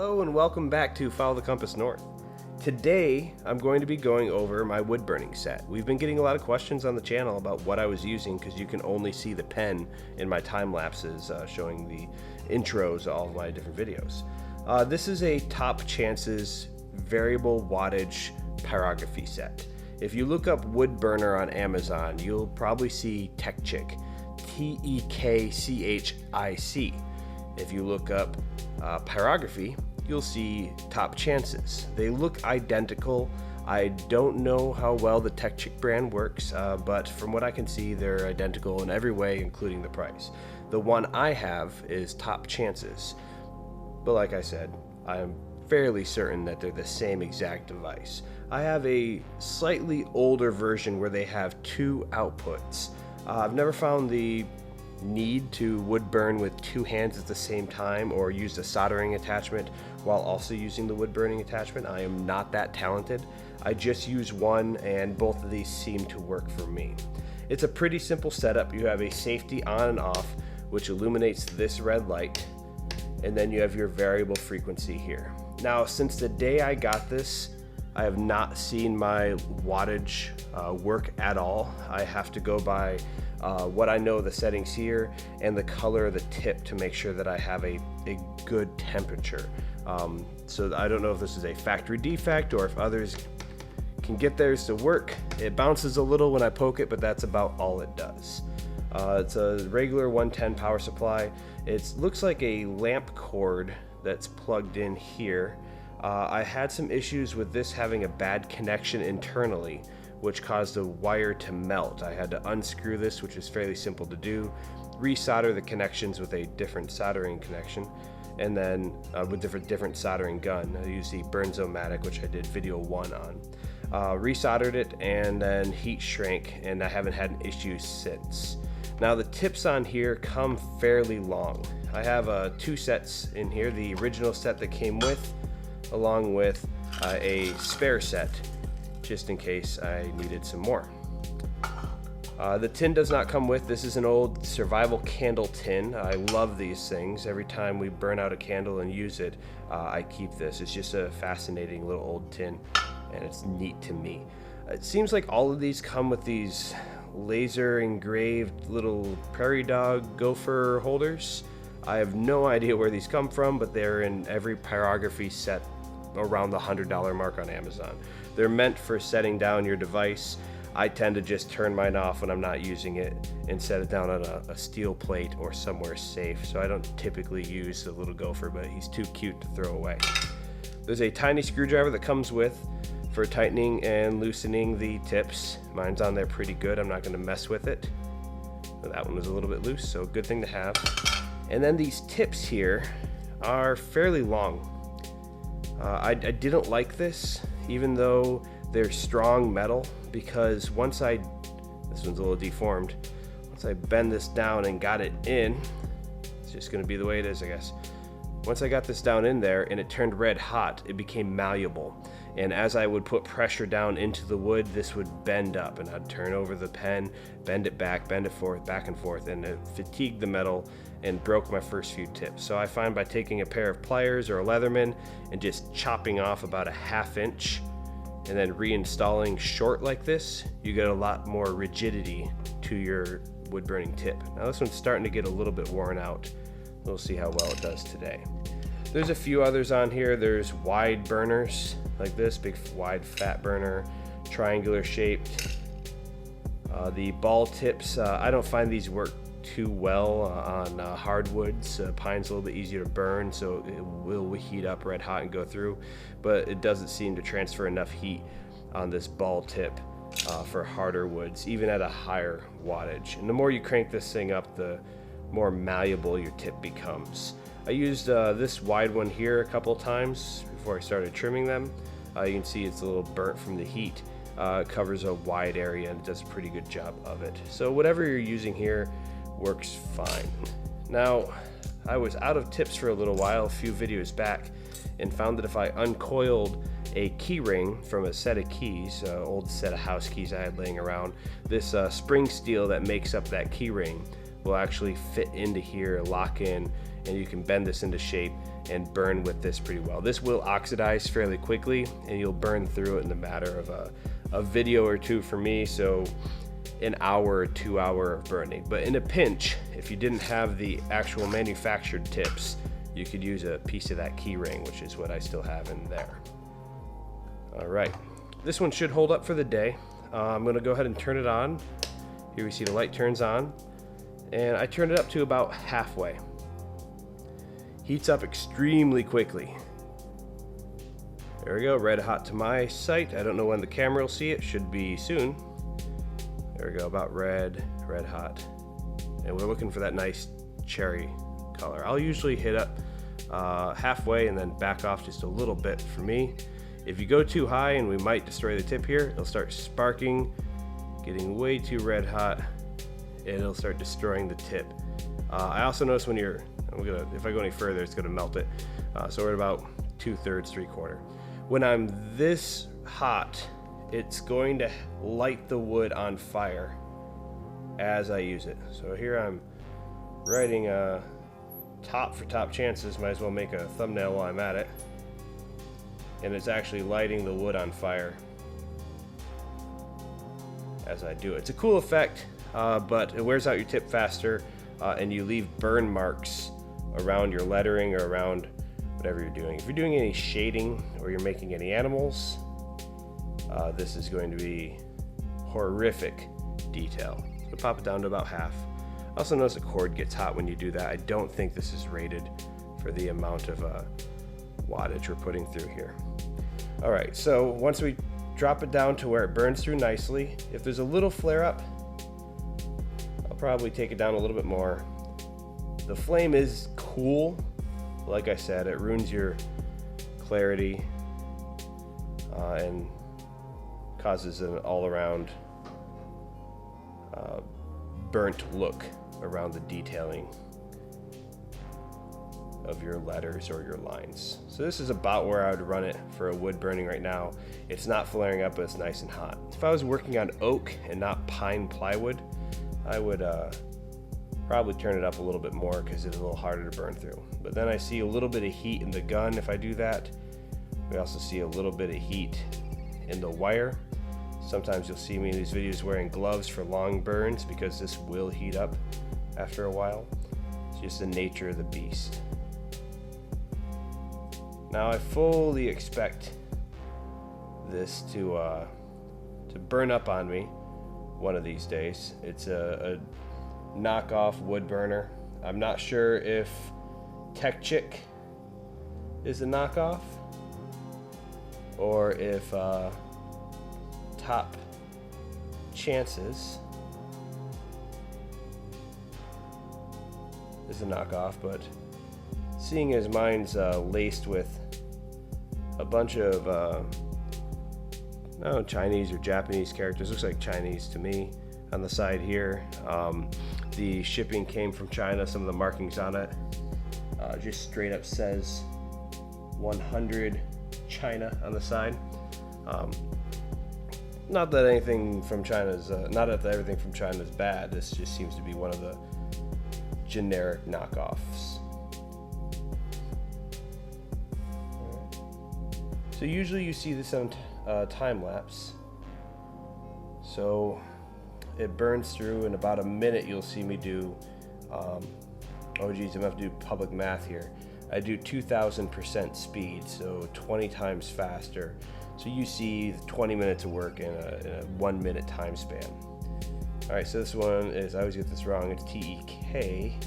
Hello and welcome back to Follow the Compass North. Today I'm going to be going over my wood burning set. We've been getting a lot of questions on the channel about what I was using because you can only see the pen in my time lapses showing the intros of all of my different videos. This is a Top Chances variable wattage pyrography set. If you look up wood burner on Amazon, you'll probably see Tekchic, Tekchic. If you look up Pyrography, you'll see Top Chances. They look identical. I don't know how well the Tekchic brand works, but from what I can see, they're identical in every way, including the price. The one I have is Top Chances, but like I said, I'm fairly certain that they're the same exact device. I have a slightly older version where they have two outputs. I've never found the need to wood burn with two hands at the same time or use a soldering attachment while also using the wood burning attachment. I am not that talented. I just use one and both of these seem to work for me. It's a pretty simple setup. You have a safety on and off which illuminates this red light, and then you have your variable frequency here. Now, since the day I got this, I have not seen my wattage work at all. I have to go by what I know the settings here and the color of the tip to make sure that I have a good temperature. So I don't know if this is a factory defect or if others can get theirs to work. It bounces a little when I poke it, but that's about all it does. It's a regular 110 power supply. It looks like a lamp cord that's plugged in here. I had some issues with this having a bad connection internally, which caused the wire to melt. I had to unscrew this, which is fairly simple to do, resolder the connections with a different soldering connection, and then with different soldering gun. I used the Burnzomatic, which I did video 1 on. Resoldered it and then heat shrank, and I haven't had an issue since. Now the tips on here come fairly long. I have two sets in here, the original set that came with, along with a spare set, just in case I needed some more. The tin does not come with. This is an old survival candle tin. I love these things. Every time we burn out a candle and use it, I keep this. It's just a fascinating little old tin, and it's neat to me. It seems like all of these come with these laser engraved little prairie dog gopher holders. I have no idea where these come from, but they're in every pyrography set around the $100 mark on Amazon. They're meant for setting down your device. I tend to just turn mine off when I'm not using it and set it down on a steel plate or somewhere safe. So I don't typically use the little gopher, but he's too cute to throw away. There's a tiny screwdriver that comes with for tightening and loosening the tips. Mine's on there pretty good. I'm not going to mess with it. That one was a little bit loose, so good thing to have. And then these tips here are fairly long. I didn't like this, even though they're strong metal, because this one's a little deformed, once I bend this down and got it in, it's just going to be the way it is, I guess. Once I got this down in there and it turned red hot, it became malleable. And as I would put pressure down into the wood, this would bend up, and I'd turn over the pen, bend it back, bend it forth, back and forth, and it fatigued the metal and broke my first few tips. So I find by taking a pair of pliers or a Leatherman and just chopping off about a ½ inch and then reinstalling short like this, you get a lot more rigidity to your wood burning tip. Now this one's starting to get a little bit worn out. We'll see how well it does today. There's a few others on here. There's wide burners like this, big wide fat burner, triangular shaped. The ball tips, I don't find these work too well on hardwoods. Pine's a little bit easier to burn, so it will heat up red hot and go through, but it doesn't seem to transfer enough heat on this ball tip for harder woods, even at a higher wattage. And the more you crank this thing up, the more malleable your tip becomes. I used this wide one here a couple times before I started trimming them. You can see it's a little burnt from the heat. It covers a wide area and it does a pretty good job of it. So whatever you're using here works fine. Now, I was out of tips for a little while, a few videos back, and found that if I uncoiled a key ring from a set of keys, old set of house keys I had laying around, this spring steel that makes up that key ring will actually fit into here, lock in, and you can bend this into shape and burn with this pretty well. This will oxidize fairly quickly, and you'll burn through it in a matter of a video or two for me, so an hour or 2 hour of burning. But in a pinch, if you didn't have the actual manufactured tips, you could use a piece of that key ring, which is what I still have in there. All right, this one should hold up for the day. I'm gonna go ahead and turn it on. Here we see the light turns on, and I turned it up to about halfway. Heats up extremely quickly. There we go, red hot to my sight. I don't know when the camera will see it, should be soon. There we go, about red hot. And we're looking for that nice cherry color. I'll usually hit up halfway and then back off just a little bit for me. If you go too high, and we might destroy the tip here, it'll start sparking, getting way too red hot, and it'll start destroying the tip. I also notice when if I go any further, it's gonna melt it. So we're at about 2/3, 3/4. When I'm this hot, it's going to light the wood on fire as I use it. So here I'm writing top for top chances, might as well make a thumbnail while I'm at it. And it's actually lighting the wood on fire as I do it. It's a cool effect, but it wears out your tip faster, and you leave burn marks around your lettering or around whatever you're doing. If you're doing any shading or you're making any animals, this is going to be horrific detail. So pop it down to about half. Also notice the cord gets hot when you do that. I don't think this is rated for the amount of wattage we're putting through here. All right, so once we drop it down to where it burns through nicely, if there's a little flare up, I'll probably take it down a little bit more. The flame is cool. Like I said, it ruins your clarity and causes an all-around burnt look around the detailing of your letters or your lines. So this is about where I would run it for a wood burning right now. It's not flaring up, but it's nice and hot. If I was working on oak and not pine plywood, I would probably turn it up a little bit more because it's a little harder to burn through. But then I see a little bit of heat in the gun if I do that. We also see a little bit of heat in the wire. Sometimes you'll see me in these videos wearing gloves for long burns because this will heat up after a while. It's just the nature of the beast. Now I fully expect this to burn up on me one of these days. It's a knockoff wood burner. I'm not sure if Tekchic is a knockoff or if Top Chances is a knockoff, but seeing as mine's laced with a bunch of Chinese or Japanese characters, looks like Chinese to me on the side here. The shipping came from China. Some of the markings on it just straight up says 100 China on the side. Not that everything from China is bad. This just seems to be one of the generic knockoffs. So usually you see this on time lapse. So it burns through in about a minute. You'll see me do, oh geez, I'm gonna have to do public math here. I do 2000% speed, so 20 times faster. So you see 20 minutes of work in a 1 minute time span. All right, so this one is, I always get this wrong, it's Tekchic.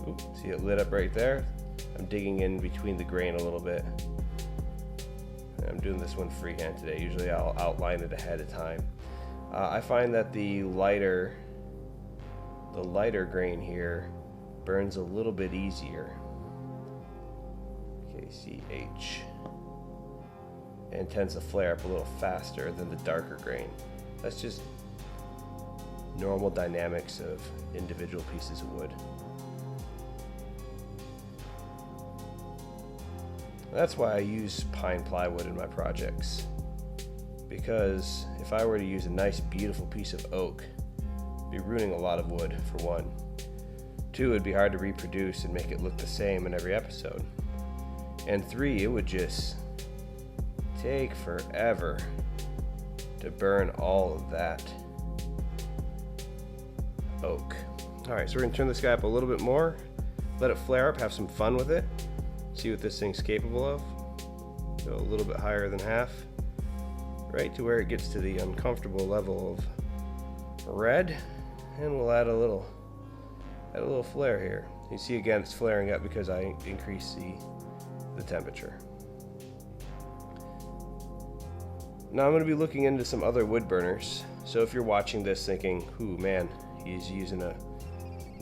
Ooh, see it lit up right there? I'm digging in between the grain a little bit. I'm doing this one freehand today. Usually I'll outline it ahead of time. I find that the lighter grain here burns a little bit easier. KCH. And tends to flare up a little faster than the darker grain. That's just normal dynamics of individual pieces of wood. That's why I use pine plywood in my projects, because if I were to use a nice beautiful piece of oak, I'd be ruining a lot of wood, for one. Two, it'd be hard to reproduce and make it look the same in every episode. And three, it would just take forever to burn all of that oak. Alright, so we're going to turn this guy up a little bit more, let it flare up, have some fun with it, see what this thing's capable of. Go a little bit higher than half, right to where it gets to the uncomfortable level of red, and we'll add a little flare here. You see again it's flaring up because I increased the temperature. Now I'm going to be looking into some other wood burners. So if you're watching this thinking, ooh man, he's using a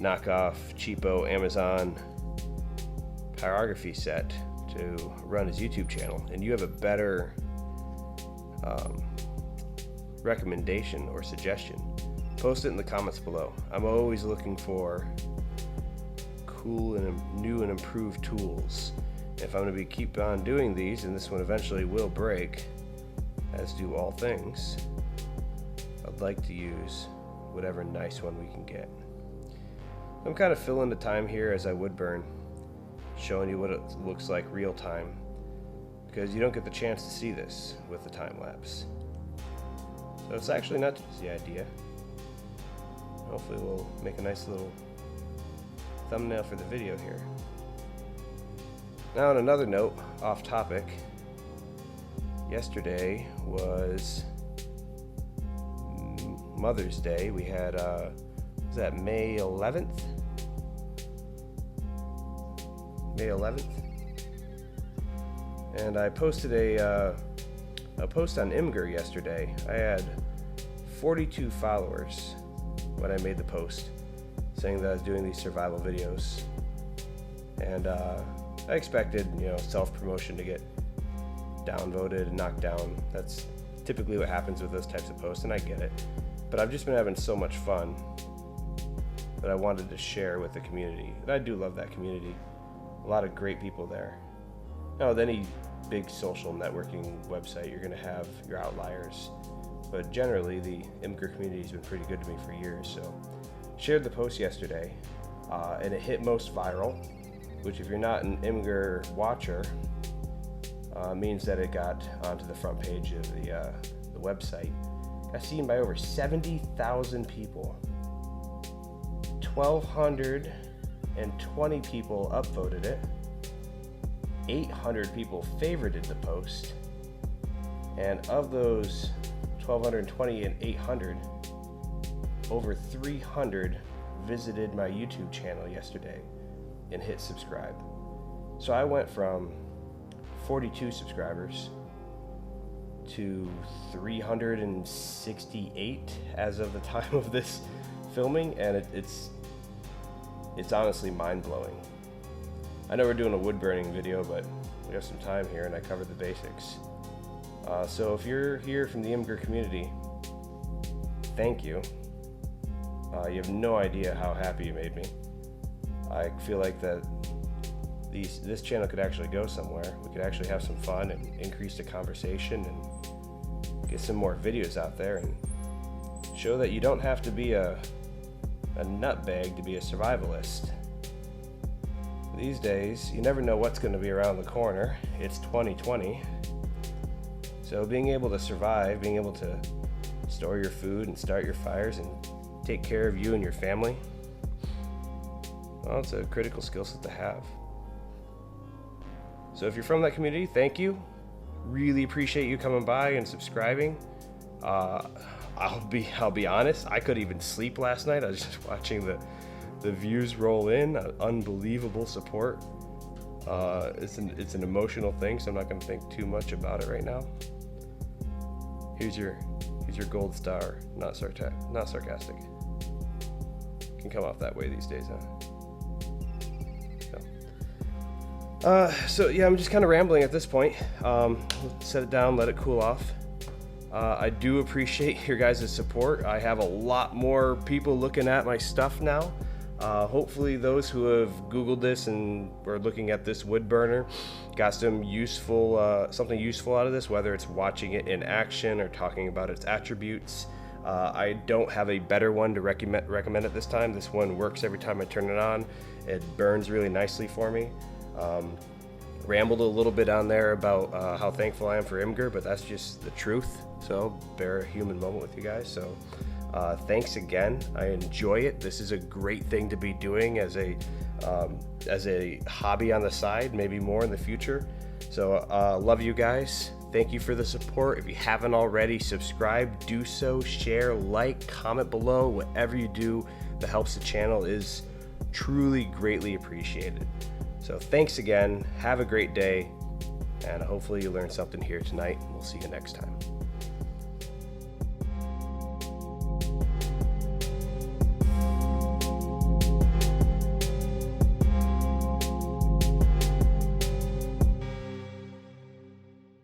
knockoff cheapo Amazon Pyrography set to run his YouTube channel, and you have a better recommendation or suggestion, post it in the comments below. I'm always looking for cool and new and improved tools. If I'm going to keep on doing these, and this one eventually will break, as do all things, I'd like to use whatever nice one we can get. I'm kind of filling the time here as I wood burn, showing you what it looks like real time, because you don't get the chance to see this with the time lapse. So it's actually not just the idea. Hopefully we'll make a nice little thumbnail for the video here. Now on another note, off topic, yesterday was Mother's Day. We had, was that May 11th? May 11th? And I posted a post on Imgur yesterday. I had 42 followers when I made the post, saying that I was doing these survival videos. And I expected, self-promotion to get downvoted and knocked down. That's typically what happens with those types of posts, and I get it. But I've just been having so much fun that I wanted to share with the community. And I do love that community. A lot of great people there. Now, with any big social networking website, you're going to have your outliers. But generally, the Imgur community has been pretty good to me for years. So, shared the post yesterday, and it hit most viral, which if you're not an Imgur watcher, means that it got onto the front page of the website. Got seen by over 70,000 people. 1,220 people upvoted it. 800 people favorited the post. And of those 1,220 and 800, over 300 visited my YouTube channel yesterday and hit subscribe. So I went from 42 subscribers to 368 as of the time of this filming, and it's honestly mind-blowing. I know we're doing a wood burning video, but we have some time here and I covered the basics. So if you're here from the Imgur community, thank you. You have no idea how happy you made me. I feel like that this channel could actually go somewhere. We could actually have some fun and increase the conversation and get some more videos out there and show that you don't have to be a nutbag to be a survivalist. These days, you never know what's going to be around the corner. It's 2020. So being able to survive, being able to store your food and start your fires and take care of you and your family, well, it's a critical skill set to have. So if you're from that community, thank you. Really appreciate you coming by and subscribing. I'll be honest, I couldn't even sleep last night. I was just watching the views roll in. Unbelievable support. It's an emotional thing, so I'm not going to think too much about it right now. Here's your gold star. Not sarcastic. Can come off that way these days, huh? So yeah, I'm just kind of rambling at this point. Set it down, let it cool off. I do appreciate your guys' support. I have a lot more people looking at my stuff now. Hopefully those who have Googled this and are looking at this wood burner got some useful, something useful out of this, whether it's watching it in action or talking about its attributes. I don't have a better one to recommend at this time. This one works every time I turn it on. It burns really nicely for me. Rambled a little bit on there about how thankful I am for Imgur, but that's just the truth. So bear a human moment with you guys. So thanks again. I enjoy it. This is a great thing to be doing as a hobby on the side, maybe more in the future. So love you guys. Thank you for the support. If you haven't already, subscribe, do so, share, like, comment below. Whatever you do that helps the channel is truly greatly appreciated. So thanks again. Have a great day, and hopefully you learned something here tonight. We'll see you next time.